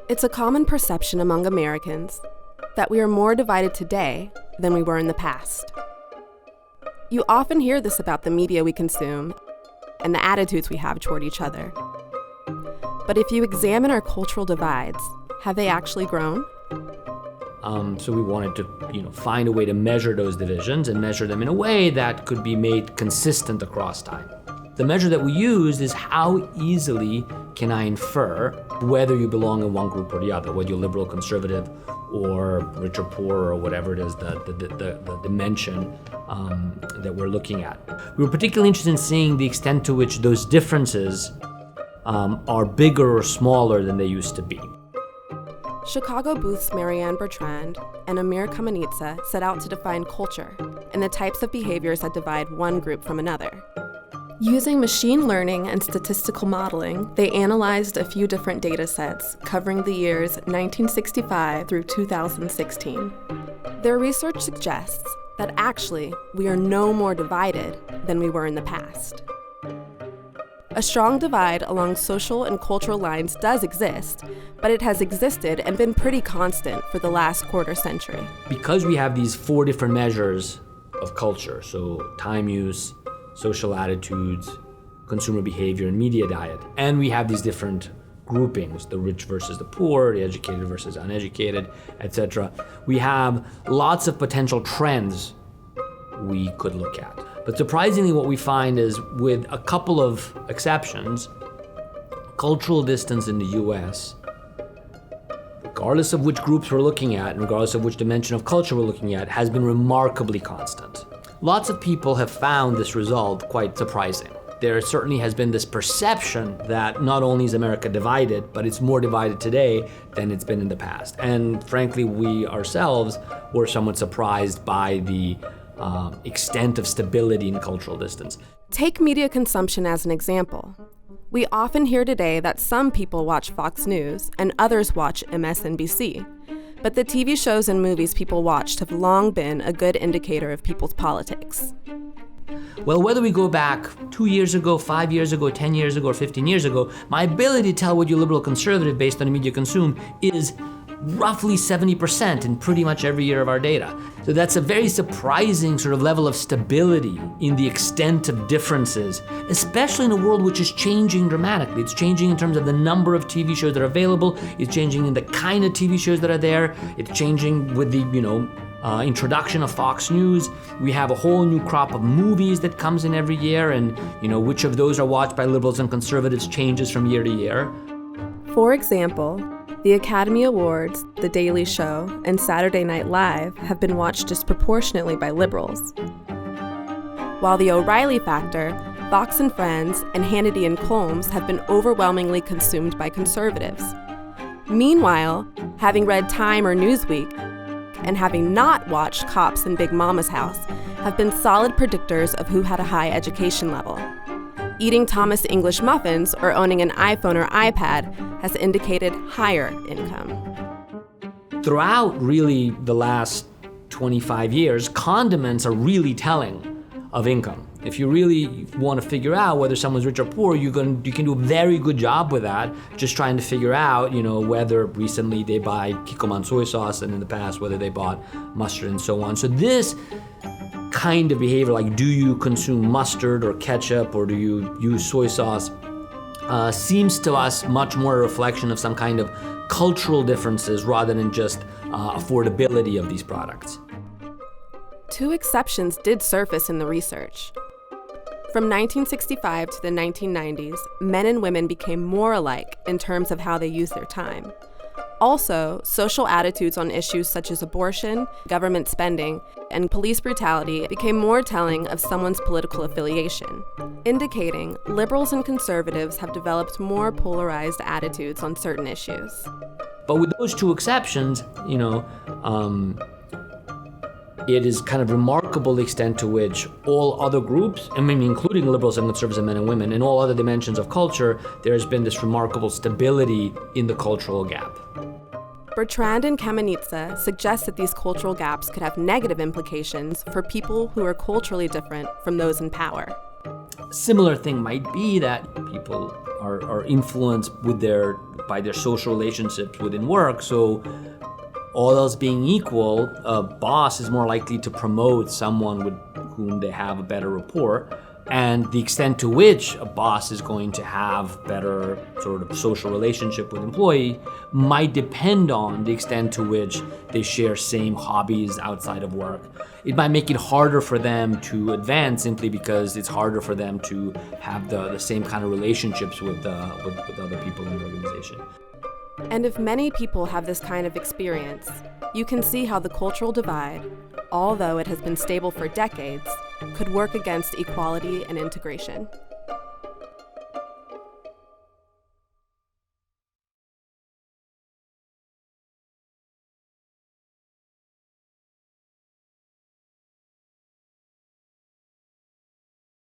It's a common perception among Americans that we are more divided today than we were in the past. You often hear this about the media we consume and the attitudes we have toward each other. But if you examine our cultural divides, have they actually grown? So we wanted to, find a way to measure those divisions and measure them in a way that could be made consistent across time. The measure that we used is how easily can I infer whether you belong in one group or the other, whether you're liberal, conservative, or rich or poor, or whatever it is, the dimension that we're looking at. We were particularly interested in seeing the extent to which those differences are bigger or smaller than they used to be. Chicago Booth's Marianne Bertrand and Amir Kamenitsa set out to define culture and the types of behaviors that divide one group from another. Using machine learning and statistical modeling, they analyzed a few different data sets covering the years 1965 through 2016. Their research suggests that actually we are no more divided than we were in the past. A strong divide along social and cultural lines does exist, but it has existed and been pretty constant for the last quarter century. Because we have these 4 different measures of culture, so time use, social attitudes, consumer behavior, and media diet, and we have these different groupings, the rich versus the poor, the educated versus uneducated, etc. We have lots of potential trends we could look at. But surprisingly, what we find is, with a couple of exceptions, cultural distance in the US, regardless of which groups we're looking at, and regardless of which dimension of culture we're looking at, has been remarkably constant. Lots of people have found this result quite surprising. There certainly has been this perception that not only is America divided, but it's more divided today than it's been in the past. And frankly, we ourselves were somewhat surprised by the extent of stability in cultural distance. Take media consumption as an example. We often hear today that some people watch Fox News and others watch MSNBC. But the TV shows and movies people watched have long been a good indicator of people's politics. Well, whether we go back 2 years ago, 5 years ago, 10 years ago, or 15 years ago, my ability to tell what you're liberal or conservative based on the media consume is roughly 70% in pretty much every year of our data. So that's a very surprising sort of level of stability in the extent of differences, especially in a world which is changing dramatically. It's changing in terms of the number of TV shows that are available. It's changing in the kind of TV shows that are there. It's changing with the, introduction of Fox News. We have a whole new crop of movies that comes in every year, and, which of those are watched by liberals and conservatives changes from year to year. For example, the Academy Awards, The Daily Show, and Saturday Night Live have been watched disproportionately by liberals. While The O'Reilly Factor, Fox and Friends, and Hannity and Colmes have been overwhelmingly consumed by conservatives. Meanwhile, having read Time or Newsweek, and having not watched Cops and Big Mama's House, have been solid predictors of who had a high education level. Eating Thomas English muffins or owning an iPhone or iPad has indicated higher income. Throughout really the last 25 years, condiments are really telling of income. If you really want to figure out whether someone's rich or poor, you can do a very good job with that, just trying to figure out, whether recently they buy Kikkoman soy sauce and in the past whether they bought mustard and so on. So this kind of behavior, like do you consume mustard or ketchup or do you use soy sauce, seems to us much more a reflection of some kind of cultural differences rather than just affordability of these products. 2 exceptions did surface in the research. From 1965 to the 1990s, men and women became more alike in terms of how they use their time. Also, social attitudes on issues such as abortion, government spending, and police brutality became more telling of someone's political affiliation, indicating liberals and conservatives have developed more polarized attitudes on certain issues. But with those 2 exceptions, it is kind of remarkable the extent to which all other groups, including liberals and conservatives and men and women, and all other dimensions of culture, there has been this remarkable stability in the cultural gap. Bertrand and Kamenitsa suggest that these cultural gaps could have negative implications for people who are culturally different from those in power. A similar thing might be that people are influenced with their by their social relationships within work. So all else being equal, a boss is more likely to promote someone with whom they have a better rapport. And the extent to which a boss is going to have better sort of social relationship with employee might depend on the extent to which they share same hobbies outside of work. It might make it harder for them to advance simply because it's harder for them to have the same kind of relationships with other people in the organization. And if many people have this kind of experience, you can see how the cultural divide, although it has been stable for decades, could work against equality and integration.